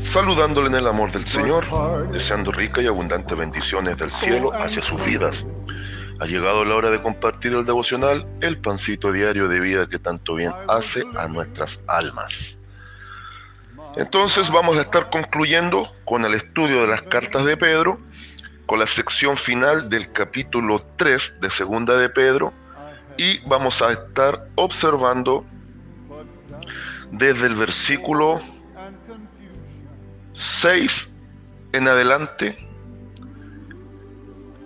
Saludándole en el amor del Señor, deseando rica y abundante bendiciones del cielo hacia sus vidas. Ha llegado la hora de compartir el devocional, el pancito diario de vida que tanto bien hace a nuestras almas. Entonces vamos a estar concluyendo con el estudio de las cartas de Pedro, con la sección final del capítulo 3 de Segunda de Pedro, y vamos a estar observando desde el versículo 6 en adelante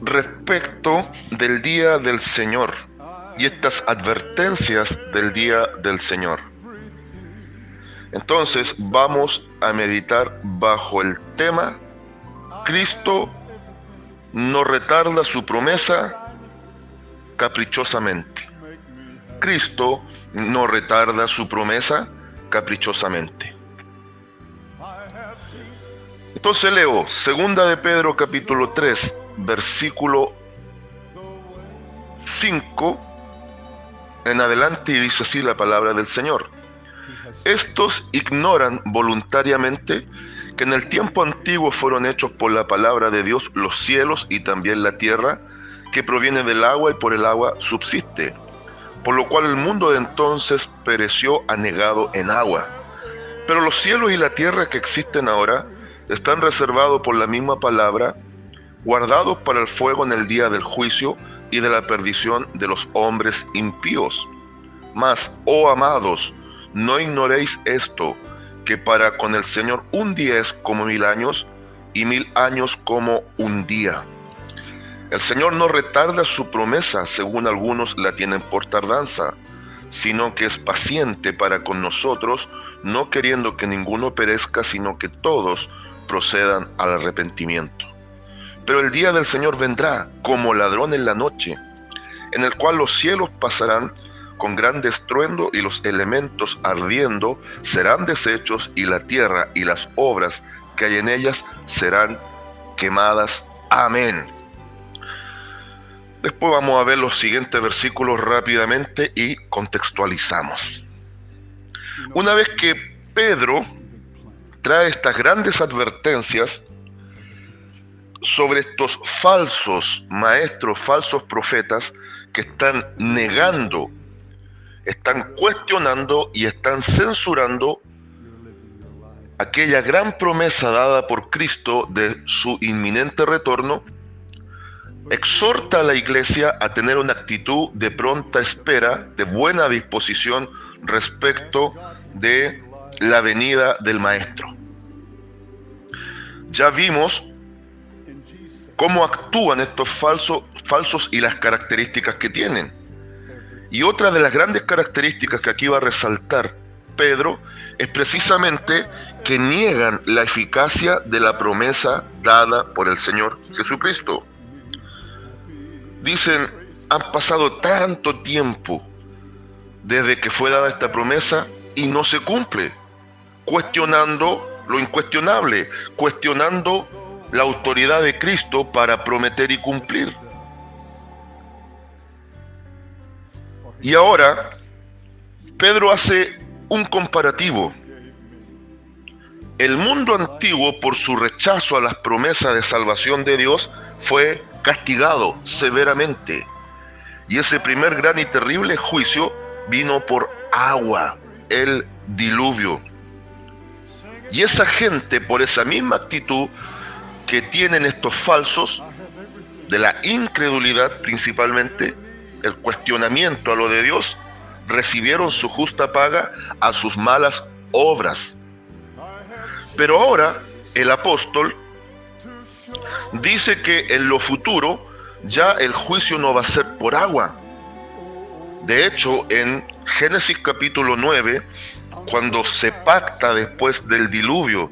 respecto del día del Señor y estas advertencias del día del Señor. Entonces vamos a meditar bajo el tema: Cristo no retarda su promesa caprichosamente. Cristo no retarda su promesa caprichosamente. Entonces leo Segunda de Pedro capítulo 3, versículo 5 en adelante, y dice así la palabra del Señor: estos ignoran voluntariamente que en el tiempo antiguo fueron hechos por la palabra de Dios los cielos y también la tierra, que proviene del agua y por el agua subsiste, por lo cual el mundo de entonces pereció anegado en agua. Pero los cielos y la tierra que existen ahora están reservados por la misma palabra, guardados para el fuego en el día del juicio y de la perdición de los hombres impíos. Mas, oh amados, no ignoréis esto, que para con el Señor un día es como 1000 años, y 1000 años como un día. El Señor no retarda su promesa, según algunos la tienen por tardanza, sino que es paciente para con nosotros, no queriendo que ninguno perezca, sino que todos procedan al arrepentimiento. Pero el día del Señor vendrá como ladrón en la noche, en el cual los cielos pasarán con gran estruendo y los elementos ardiendo serán deshechos, y la tierra y las obras que hay en ellas serán quemadas. Amén. Después vamos a ver los siguientes versículos rápidamente y contextualizamos. Una vez que Pedro trae estas grandes advertencias sobre estos falsos maestros, falsos profetas que están negando, están cuestionando y están censurando aquella gran promesa dada por Cristo de su inminente retorno, exhorta a la iglesia a tener una actitud de pronta espera, de buena disposición respecto de la venida del Maestro. Ya vimos cómo actúan estos falsos y las características que tienen. Y otra de las grandes características que aquí va a resaltar Pedro es precisamente que niegan la eficacia de la promesa dada por el Señor Jesucristo. Dicen, han pasado tanto tiempo desde que fue dada esta promesa y no se cumple, cuestionando lo incuestionable, cuestionando la autoridad de Cristo para prometer y cumplir. Y ahora, Pedro hace un comparativo. El mundo antiguo, por su rechazo a las promesas de salvación de Dios, fue castigado severamente. Y ese primer gran y terrible juicio vino por agua, el diluvio. Y esa gente, por esa misma actitud que tienen estos falsos, de la incredulidad principalmente, el cuestionamiento a lo de Dios, recibieron su justa paga a sus malas obras. Pero ahora el apóstol dice que en lo futuro ya el juicio no va a ser por agua. De hecho, en Génesis capítulo 9, cuando se pacta después del diluvio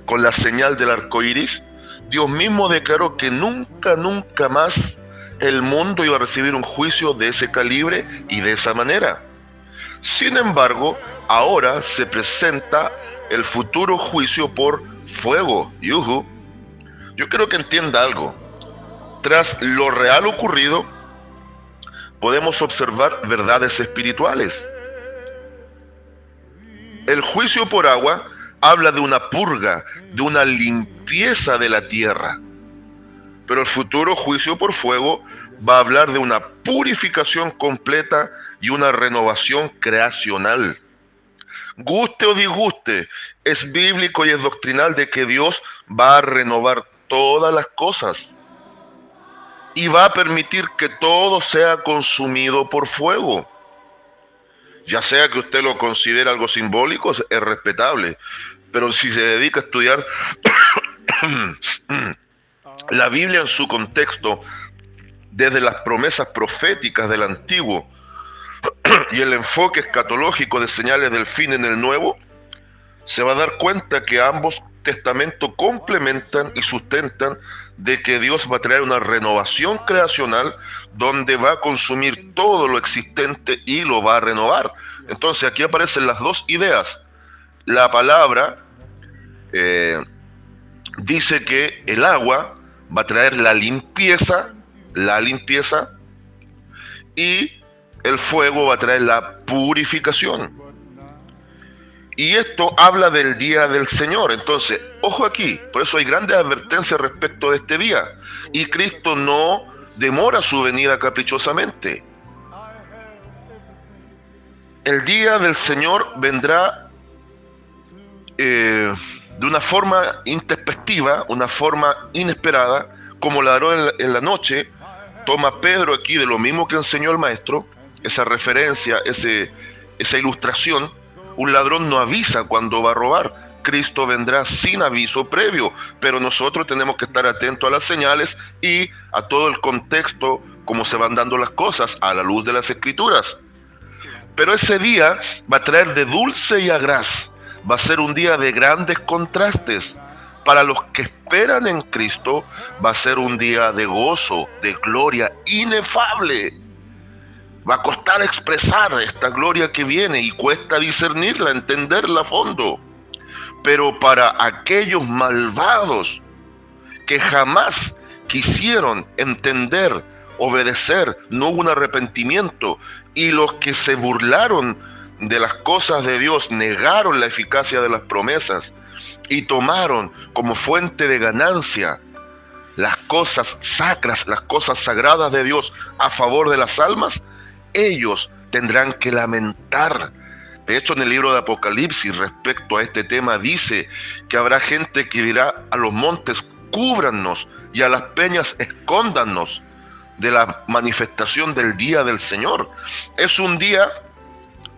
con la señal del arco iris, Dios mismo declaró que nunca más el mundo iba a recibir un juicio de ese calibre y de esa manera. Sin embargo, ahora se presenta el futuro juicio por fuego. Yuhu. Yo quiero que entienda algo. Tras lo real ocurrido, podemos observar verdades espirituales. El juicio por agua habla de una purga, de una limpieza de la tierra. Pero el futuro juicio por fuego va a hablar de una purificación completa y una renovación creacional. Guste o disguste, es bíblico y es doctrinal de que Dios va a renovar todas las cosas y va a permitir que todo sea consumido por fuego. Ya sea que usted lo considere algo simbólico, es respetable, pero si se dedica a estudiar la Biblia en su contexto, desde las promesas proféticas del Antiguo y el enfoque escatológico de señales del fin en el Nuevo, se va a dar cuenta que ambos testamentos complementan y sustentan de que Dios va a traer una renovación creacional donde va a consumir todo lo existente y lo va a renovar. Entonces aquí aparecen las dos ideas. La palabra dice que el agua va a traer la limpieza, y el fuego va a traer la purificación. Y esto habla del día del Señor. Entonces, ojo aquí, por eso hay grandes advertencias respecto de este día. Y Cristo no demora su venida caprichosamente. El día del Señor vendrá de una forma intempestiva, una forma inesperada, como ladrón en la noche. Toma Pedro aquí de lo mismo que enseñó el maestro, esa referencia, esa ilustración. Un ladrón no avisa cuando va a robar. Cristo vendrá sin aviso previo, pero nosotros tenemos que estar atentos a las señales y a todo el contexto, cómo se van dando las cosas a la luz de las Escrituras. Pero ese día va a traer de dulce y agraz, va a ser un día de grandes contrastes. Para los que esperan en Cristo, va a ser un día de gozo, de gloria inefable. Va a costar expresar esta gloria que viene y cuesta discernirla, entenderla a fondo. Pero para aquellos malvados que jamás quisieron entender, obedecer, no hubo un arrepentimiento, y los que se burlaron de las cosas de Dios, negaron la eficacia de las promesas y tomaron como fuente de ganancia las cosas sacras, las cosas sagradas de Dios a favor de las almas, ellos tendrán que lamentar. De hecho, en el libro de Apocalipsis, respecto a este tema, dice que habrá gente que dirá a los montes, cúbrannos, y a las peñas, escóndanos de la manifestación del día del Señor. Es un día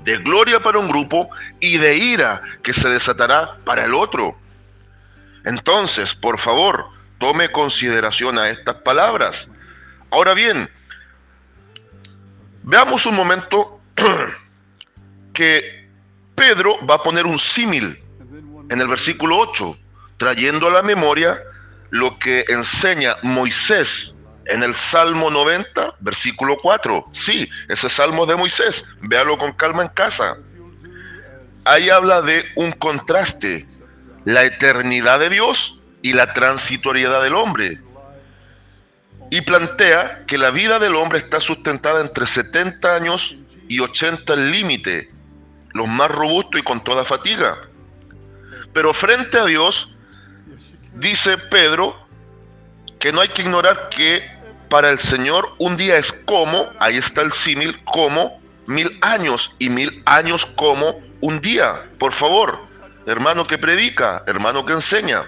de gloria para un grupo y de ira que se desatará para el otro. Entonces, por favor, tome consideración a estas palabras. Ahora bien, veamos un momento que Pedro va a poner un símil en el versículo 8, trayendo a la memoria lo que enseña Moisés en el Salmo 90, versículo 4. Sí, ese Salmo de Moisés, véalo con calma en casa. Ahí habla de un contraste, la eternidad de Dios y la transitoriedad del hombre. Y plantea que la vida del hombre está sustentada entre 70 años y 80 el límite, los más robustos y con toda fatiga. Pero frente a Dios, dice Pedro, que no hay que ignorar que para el Señor un día es como, ahí está el símil, como 1000 años, y 1000 años como un día. Por favor, hermano que predica, hermano que enseña,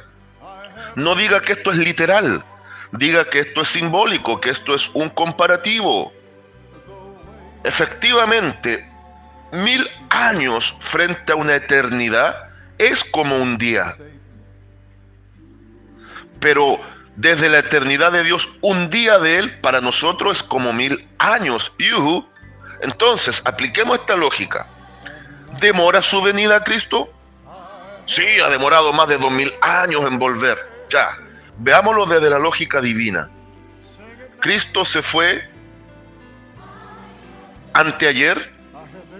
no diga que esto es literal, diga que esto es simbólico, que esto es un comparativo. Efectivamente, 1000 años frente a una eternidad es como un día. Pero desde la eternidad de Dios, un día de Él para nosotros es como 1000 años. Entonces, apliquemos esta lógica. ¿Demora su venida a Cristo? Sí, ha demorado más de 2000 años en volver. Ya, veámoslo desde la lógica divina. Cristo se fue anteayer,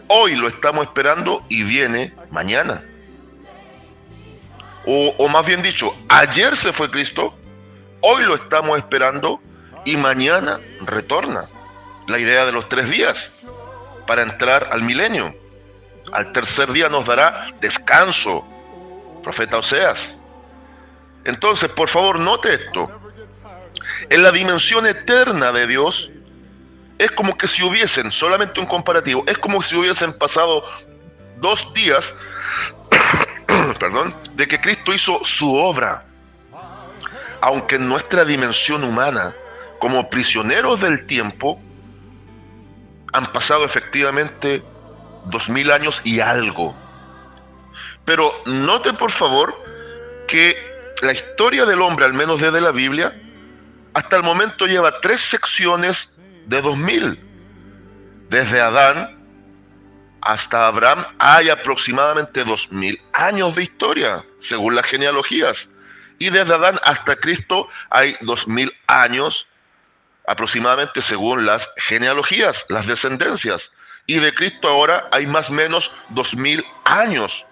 hoy lo estamos esperando y viene mañana. O más bien dicho, ayer se fue Cristo, hoy lo estamos esperando y mañana retorna. La idea de los 3 días para entrar al milenio. al tercer día nos dará descanso. Profeta Oseas. Entonces, por favor, note esto. En la dimensión eterna de Dios, es como que si hubiesen, solamente un comparativo, es como si hubiesen pasado 2 días, perdón, de que Cristo hizo su obra. Aunque en nuestra dimensión humana, como prisioneros del tiempo, han pasado efectivamente 2000 años y algo. Pero note por favor que la historia del hombre, al menos desde la Biblia, hasta el momento lleva 3 secciones de 2000. Desde Adán hasta Abraham hay aproximadamente 2000 años de historia, según las genealogías. Y desde Adán hasta Cristo hay 2000 años aproximadamente, según las genealogías, las descendencias. Y de Cristo ahora hay más o menos 2000 años.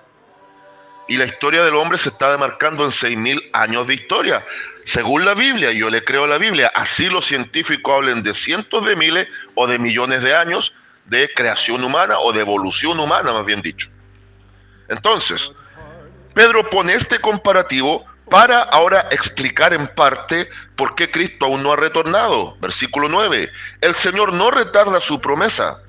Y la historia del hombre se está demarcando en 6000 años de historia. Según la Biblia, yo le creo a la Biblia, así los científicos hablen de cientos de miles o de millones de años de creación humana o de evolución humana, más bien dicho. Entonces, Pedro pone este comparativo para ahora explicar en parte por qué Cristo aún no ha retornado. Versículo 9. El Señor no retarda su promesa,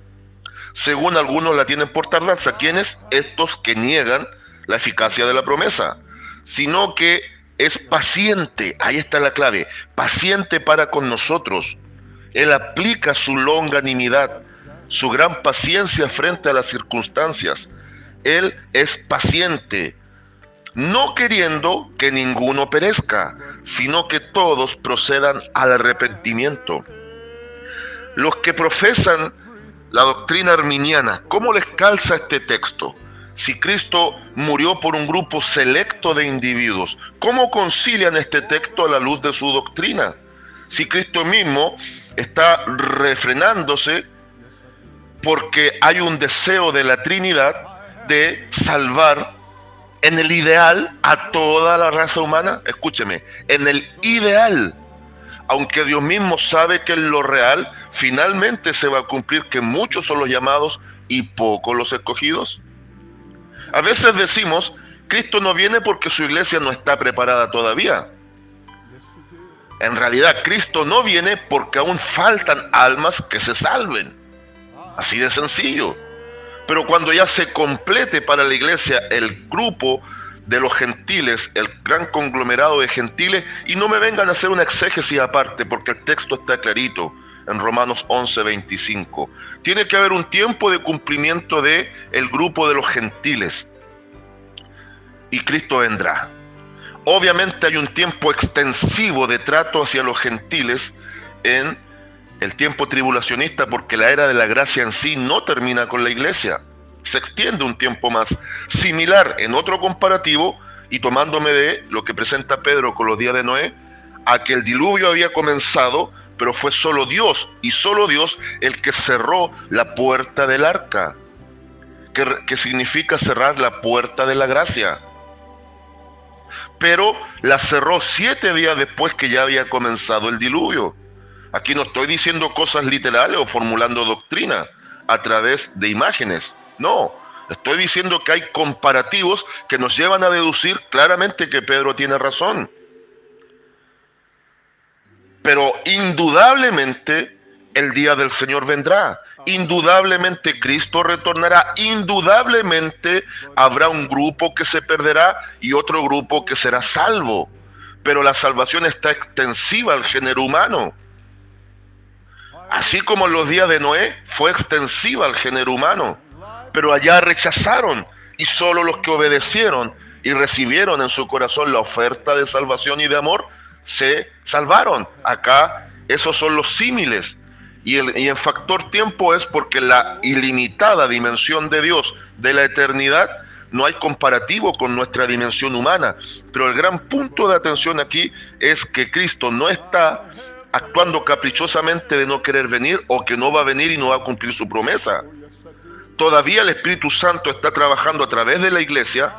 según algunos la tienen por tardanza. ¿Quiénes? Estos que niegan la eficacia de la promesa, sino que es paciente. Ahí está la clave. Paciente para con nosotros. Él aplica su longanimidad, su gran paciencia frente a las circunstancias. Él es paciente, no queriendo que ninguno perezca, sino que todos procedan al arrepentimiento. Los que profesan la doctrina arminiana, ¿cómo les calza este texto? Si Cristo murió por un grupo selecto de individuos, ¿cómo concilian este texto a la luz de su doctrina? Si Cristo mismo está refrenándose porque hay un deseo de la Trinidad de salvar en el ideal a toda la raza humana. Escúcheme, en el ideal, aunque Dios mismo sabe que en lo real finalmente se va a cumplir que muchos son los llamados y pocos los escogidos. A veces decimos, Cristo no viene porque su iglesia no está preparada todavía. En realidad, Cristo no viene porque aún faltan almas que se salven. Así de sencillo. Pero cuando ya se complete para la iglesia el grupo de los gentiles, el gran conglomerado de gentiles, y no me vengan a hacer una exégesis aparte, porque el texto está clarito en Romanos 11:25. Tiene que haber un tiempo de cumplimiento de el grupo de los gentiles, y Cristo vendrá. Obviamente hay un tiempo extensivo de trato hacia los gentiles en el tiempo tribulacionista, porque la era de la gracia en sí no termina con la iglesia. Se extiende un tiempo más, similar en otro comparativo, y tomándome de lo que presenta Pedro con los días de Noé, a que el diluvio había comenzado, pero fue solo Dios, y solo Dios, el que cerró la puerta del arca, que significa cerrar la puerta de la gracia. Pero la cerró 7 días después que ya había comenzado el diluvio. Aquí no estoy diciendo cosas literales o formulando doctrina a través de imágenes. No, estoy diciendo que hay comparativos que nos llevan a deducir claramente que Pedro tiene razón. Pero indudablemente el día del Señor vendrá. Indudablemente Cristo retornará. Indudablemente habrá un grupo que se perderá y otro grupo que será salvo. Pero la salvación está extensiva al género humano. Así como en los días de Noé fue extensiva al género humano. Pero allá rechazaron, y solo los que obedecieron y recibieron en su corazón la oferta de salvación y de amor se salvaron. Acá esos son los símiles. Y en factor tiempo es porque la ilimitada dimensión de Dios, de la eternidad, no hay comparativo con nuestra dimensión humana. Pero el gran punto de atención aquí es que Cristo no está actuando caprichosamente de no querer venir, o que no va a venir y no va a cumplir su promesa. Todavía el Espíritu Santo está trabajando a través de la iglesia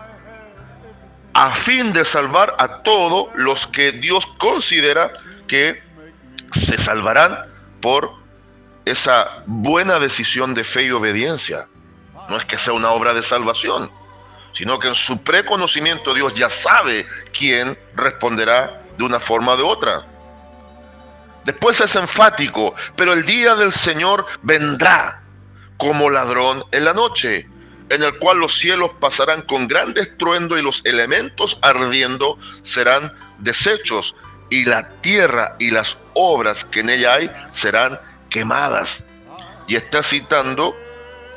a fin de salvar a todos los que Dios considera que se salvarán por esa buena decisión de fe y obediencia. No es que sea una obra de salvación, sino que en su preconocimiento Dios ya sabe quién responderá de una forma o de otra. Después es enfático, pero el día del Señor vendrá como ladrón en la noche, en el cual los cielos pasarán con gran estruendo y los elementos ardiendo serán deshechos, y la tierra y las obras que en ella hay serán quemadas. Y está citando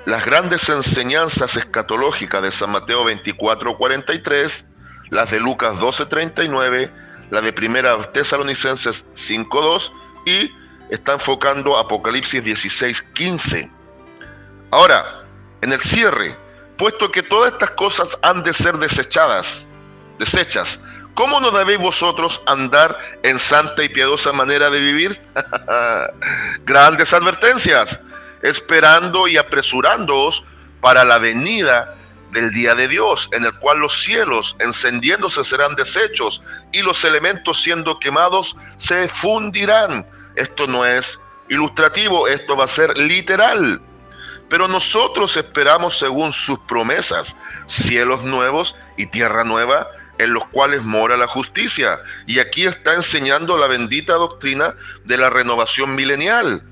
las grandes enseñanzas escatológicas de San Mateo 24:43, las de Lucas 12:39, la de Primera Tesalonicenses 5:2 y está enfocando Apocalipsis 16:15. Ahora, en el cierre, puesto que todas estas cosas han de ser desechas, ¿cómo no debéis vosotros andar en santa y piadosa manera de vivir? Grandes advertencias, esperando y apresurándoos para la venida del día de Dios, en el cual los cielos encendiéndose serán deshechos y los elementos siendo quemados se fundirán. Esto no es ilustrativo, esto va a ser literal. Pero nosotros esperamos según sus promesas, cielos nuevos y tierra nueva, en los cuales mora la justicia. Y aquí está enseñando la bendita doctrina de la renovación milenial.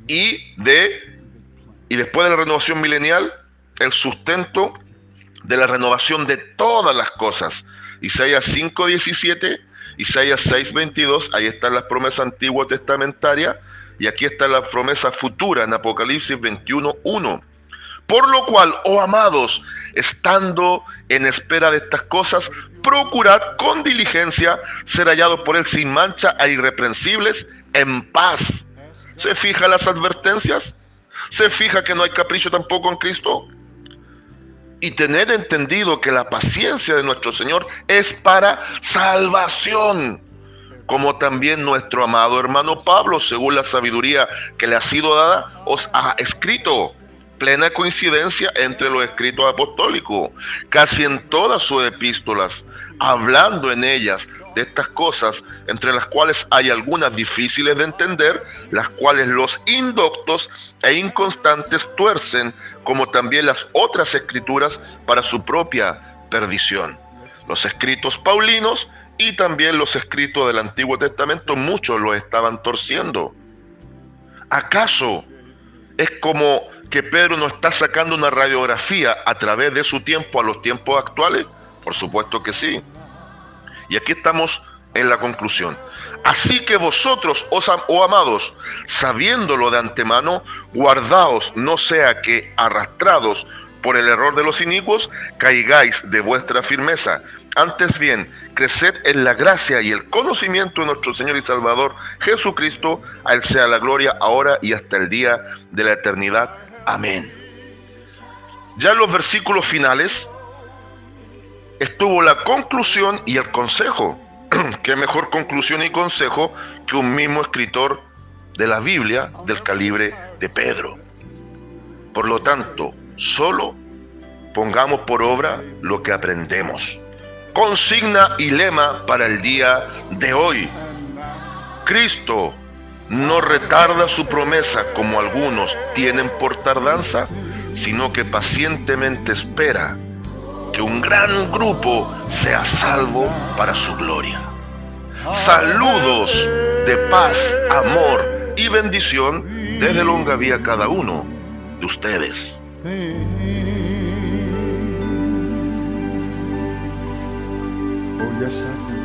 Y después de la renovación milenial, el sustento de la renovación de todas las cosas. Isaías 5:17, Isaías 6:22, ahí están las promesas antiguas testamentarias, y aquí está la promesa futura en Apocalipsis 21:1. Por lo cual, oh amados, estando en espera de estas cosas, procurad con diligencia ser hallados por él sin mancha e irreprensibles en paz. ¿Se fija las advertencias? ¿Se fija que no hay capricho tampoco en Cristo? Y tened entendido que la paciencia de nuestro Señor es para salvación, como también nuestro amado hermano Pablo, según la sabiduría que le ha sido dada, os ha escrito. Plena coincidencia entre los escritos apostólicos, casi en todas sus epístolas, hablando en ellas de estas cosas, entre las cuales hay algunas difíciles de entender, las cuales los indoctos e inconstantes tuercen, como también las otras escrituras para su propia perdición. Los escritos paulinos y también los escritos del Antiguo Testamento, muchos los estaban torciendo. ¿Acaso es como que Pedro nos está sacando una radiografía a través de su tiempo a los tiempos actuales? Por supuesto que sí. Y aquí estamos en la conclusión. Así que vosotros, oh amados, sabiéndolo de antemano, guardaos, no sea que arrastrados por el error de los inicuos, caigáis de vuestra firmeza. Antes bien, creced en la gracia y el conocimiento de nuestro Señor y Salvador Jesucristo. A Él sea la gloria ahora y hasta el día de la eternidad. Amén. Ya en los versículos finales estuvo la conclusión y el consejo. ¿Qué mejor conclusión y consejo que un mismo escritor de la Biblia del calibre de Pedro? Por lo tanto, solo pongamos por obra lo que aprendemos. Consigna y lema para el día de hoy: Cristo no retarda su promesa como algunos tienen por tardanza, sino que pacientemente espera que un gran grupo sea salvo para su gloria. Saludos de paz, amor y bendición desde Longaví a cada uno de ustedes. Oh, yes, I do.